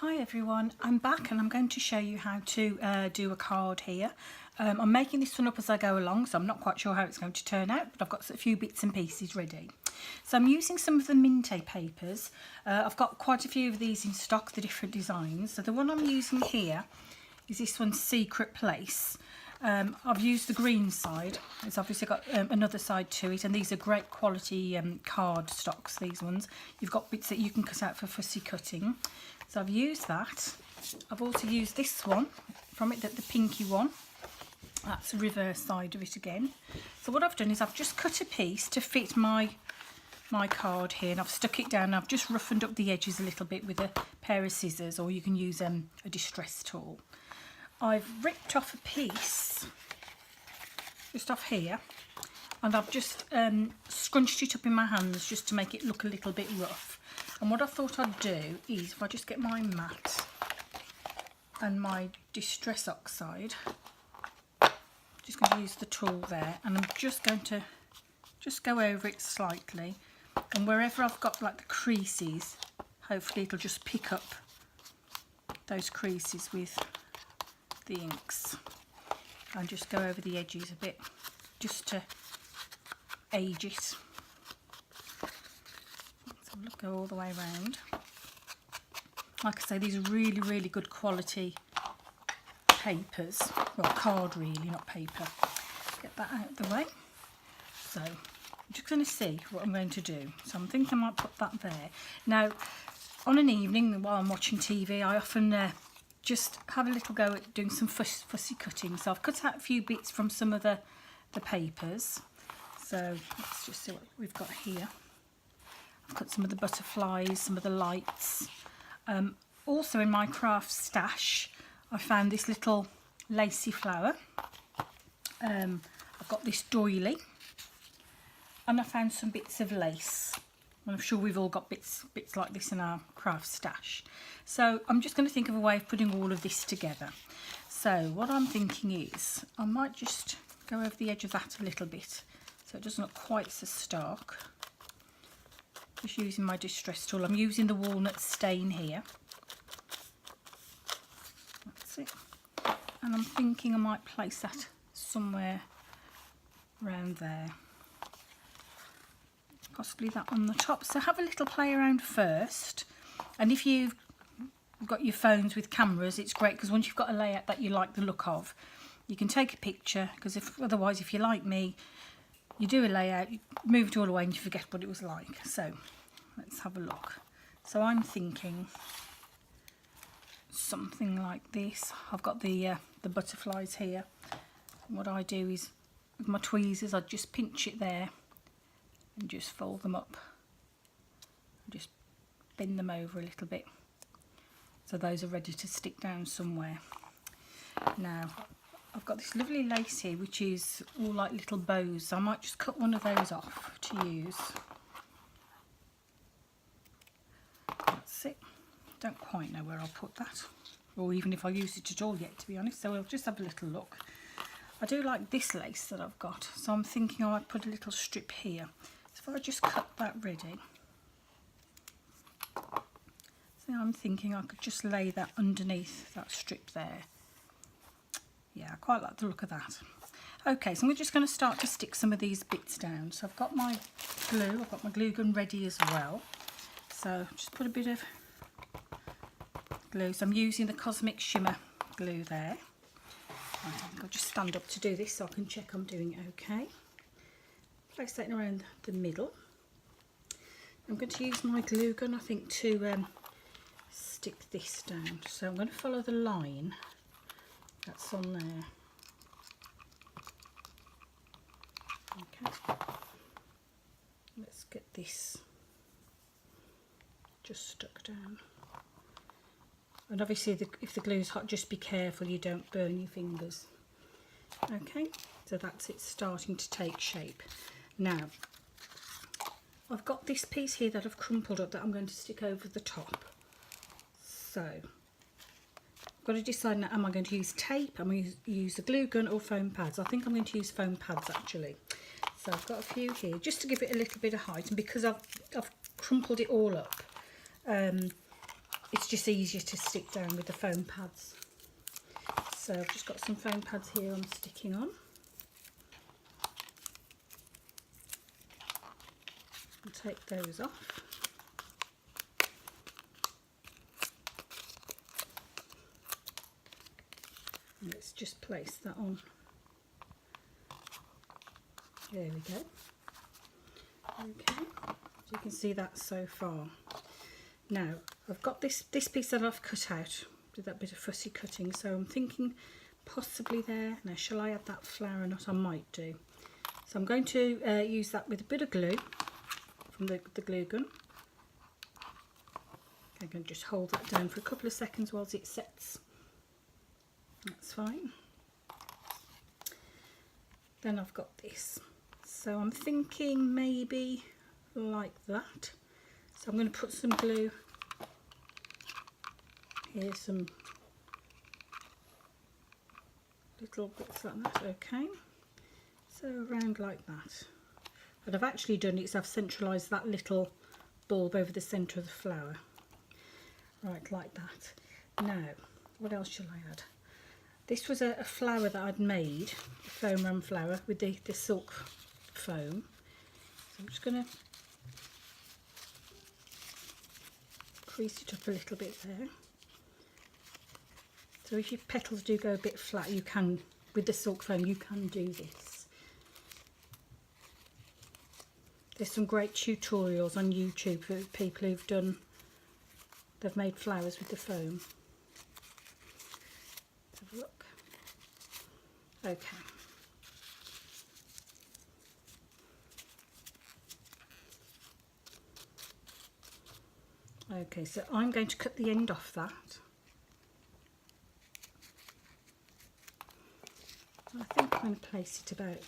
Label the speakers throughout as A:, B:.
A: Hi everyone, I'm back and I'm going to show you how to do a card here. I'm making this one up as I go along, so I'm not quite sure how it's going to turn out, but I've got a few bits and pieces ready. So I'm using some of the Mintay papers. I've got quite a few of these in stock, the different designs. So the one I'm using here is this one's Secret Place. I've used the green side. It's obviously got another side to it, and these are great quality card stocks, these ones. You've got bits that you can cut out for fussy cutting. So I've used that. I've also used this one from it, the pinky one. That's the reverse side of it again. So what I've done is I've just cut a piece to fit my card here, and I've stuck it down. I've just roughened up the edges a little bit with a pair of scissors, or you can use a distress tool. I've ripped off a piece just off here, and I've just scrunched it up in my hands just to make it look a little bit rough. And what I thought I'd do is, if I just get my mat and my distress oxide, just going to use the tool there, and I'm just going to go over it slightly, and wherever I've got like the creases, hopefully it'll just pick up those creases with the inks, and just go over the edges a bit just to age it. So look, go all the way around. Like I say, these are really good quality papers, well, card really, not paper. Get that out of the way. So I'm just going to see what I'm going to do. So I'm thinking I might put that there. Now on an evening while I'm watching TV, I often just have a little go at doing some fussy cutting. So I've cut out a few bits from some of the papers. So let's just see what we've got here. I've cut some of the butterflies, some of the lights. Also in my craft stash, I found this little lacy flower. I've got this doily, and I found some bits of lace. And I'm sure we've all got bits like this in our craft stash. So I'm just going to think of a way of putting all of this together. So what I'm thinking is I might just go over the edge of that a little bit so it doesn't look quite so stark. Just using my distress tool. I'm using the walnut stain here. That's it. And I'm thinking I might place that somewhere around there. Possibly that on the top. So have a little play around first, and if you've got your phones with cameras, it's great, because once you've got a layout that you like the look of, you can take a picture, because otherwise if you're like me, you do a layout, you move it all away and you forget what it was like. So let's have a look. So I'm thinking something like this. I've got the butterflies here. And what I do is with my tweezers, I just pinch it there and just fold them up and just bend them over a little bit, so those are ready to stick down somewhere. Now I've got this lovely lace here which is all like little bows, so I might just cut one of those off to use. That's it. Don't quite know where I'll put that, or even if I use it at all yet, to be honest, so we'll just have a little look. I do like this lace that I've got, so I'm thinking I might put a little strip here. So if I just cut that ready, so I'm thinking I could just lay that underneath that strip there. Yeah, I quite like the look of that. Okay, so we're just going to start to stick some of these bits down. So I've got my glue, I've got my glue gun ready as well. So just put a bit of glue. So I'm using the Cosmic Shimmer glue there. Right, I think I'll just stand up to do this so I can check I'm doing it okay. Place that around the middle. I'm going to use my glue gun, I think, to stick this down. So I'm going to follow the line that's on there. Okay. Let's get this just stuck down. And obviously if the glue's hot, just be careful you don't burn your fingers. Okay, so that's it starting to take shape. Now I've got this piece here that I've crumpled up that I'm going to stick over the top. So I've got to decide now, am I going to use tape, am I going to use the glue gun or foam pads? I think I'm going to use foam pads actually. So I've got a few here just to give it a little bit of height, and because I've crumpled it all up, it's just easier to stick down with the foam pads. So I've just got some foam pads here I'm sticking on. I'll take those off. And let's just place that on. There we go. Okay, so you can see that so far. Now I've got this piece that I've cut out, did that bit of fussy cutting, so I'm thinking possibly there. Now shall I add that flower or not? I might do. So I'm going to use that with a bit of glue from the glue gun. I'm going to just hold that down for a couple of seconds whilst it sets. That's fine. Then I've got this. So I'm thinking maybe like that. So I'm going to put some glue here, some little bits like that, okay. So around like that. What I've actually done is I've centralised that little bulb over the centre of the flower. Right, like that. Now, what else shall I add? This was a flower that I'd made, a foam run flower with the silk foam. So I'm just going to crease it up a little bit there. So if your petals do go a bit flat, you can, with the silk foam, you can do this. There's some great tutorials on YouTube for people who've they've made flowers with the foam. Let's have a look. Okay. Okay, so I'm going to cut the end off that. I think I'm going to place it about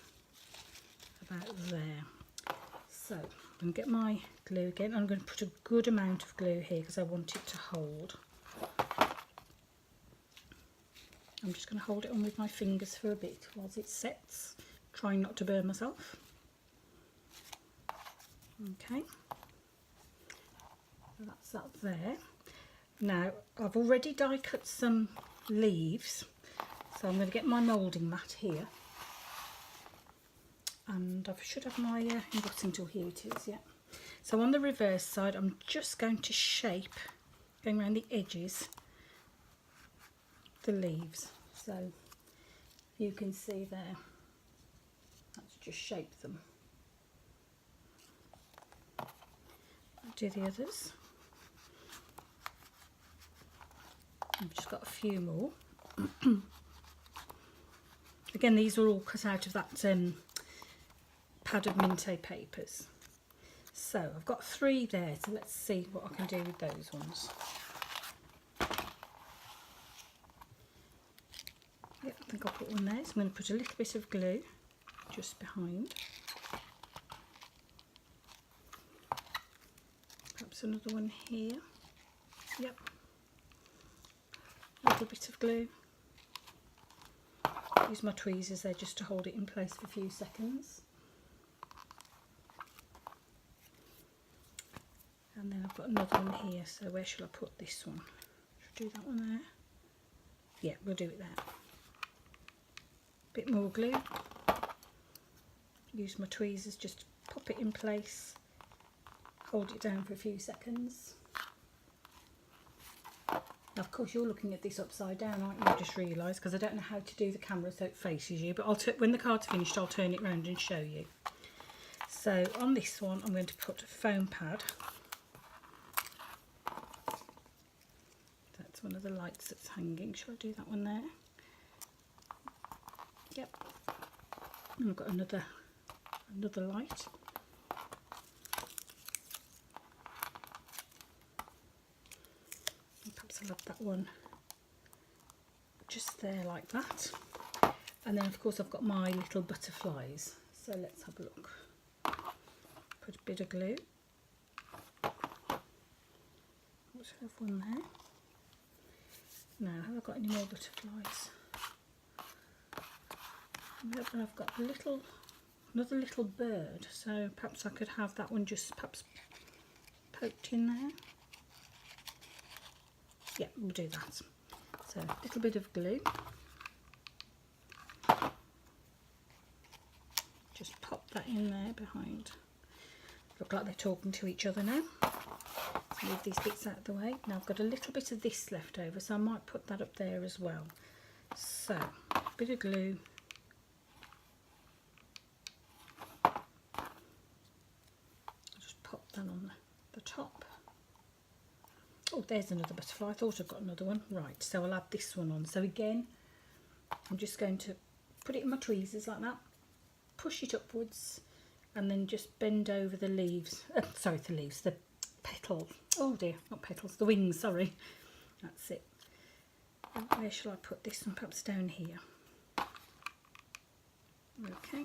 A: there. So I'm going to get my glue again. I'm going to put a good amount of glue here because I want it to hold. I'm just going to hold it on with my fingers for a bit whilst it sets, trying not to burn myself. Okay, so that's that there. Now I've already die cut some leaves, so I'm going to get my moulding mat here, and I should have my embossing tool. Here it is, yeah. So on the reverse side I'm just going to shape, going around the edges, the leaves. So you can see there, let's just shape them. I'll do the others. I've just got a few more. Again, these are all cut out of that pad of Mintay papers. So I've got 3 there, so let's see what I can do with those ones. Yep, I think I'll put one there. So I'm going to put a little bit of glue just behind. Perhaps another one here. Yep. A little bit of glue. Use my tweezers there just to hold it in place for a few seconds. And then I've got another one here, so where shall I put this one? Should I do that one there? Yeah, we'll do it there. Bit more glue. Use my tweezers just to pop it in place. Hold it down for a few seconds. Now, of course, you're looking at this upside down, aren't you? I just realised, because I don't know how to do the camera so it faces you. But when the card's finished, I'll turn it round and show you. So on this one, I'm going to put a foam pad. That's one of the lights that's hanging. Shall I do that one there? Yep. And I've got another light. Perhaps I'll have that one just there like that. And then of course I've got my little butterflies. So let's have a look. Put a bit of glue. Let's have one there. Now, have I got any more butterflies? I've got another little bird, so perhaps I could have that one just perhaps poked in there. Yeah, we'll do that. So a little bit of glue. Just pop that in there behind. Look like they're talking to each other now. So move these bits out of the way. Now I've got a little bit of this left over, so I might put that up there as well. So a bit of glue. Just pop that on the top. Oh, there's another butterfly. I thought I'd got another one. Right, so I'll add this one on. So again, I'm just going to put it in my tweezers like that, push it upwards, and then just bend over the leaves. Sorry, the leaves, the petals. Oh dear, not petals, the wings, sorry. That's it. And where shall I put this one? Perhaps down here. Okay.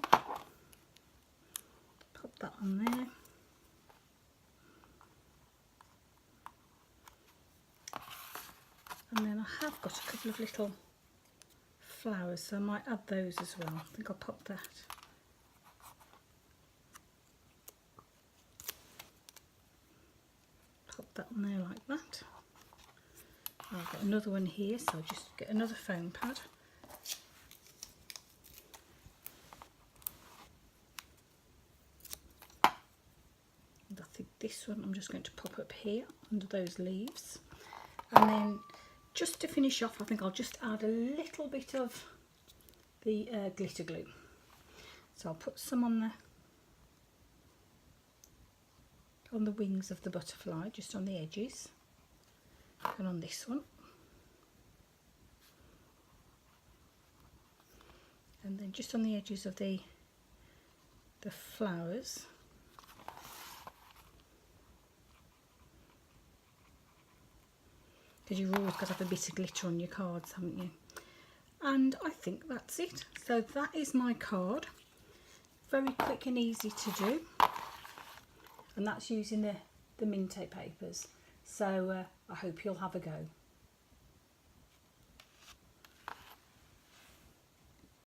A: Pop that on there. And then I have got a couple of little flowers, so I might add those as well. I think I'll pop that. Pop that on there like that. I've got another one here, so I'll just get another foam pad. And I think this one I'm just going to pop up here under those leaves. And then just to finish off, I think I'll just add a little bit of the glitter glue. So I'll put some on the wings of the butterfly, just on the edges, and on this one. And then just on the edges of the flowers. Because you've always got to have a bit of glitter on your cards, haven't you? And I think that's it. So that is my card. Very quick and easy to do. And that's using the Mintay papers. So I hope you'll have a go.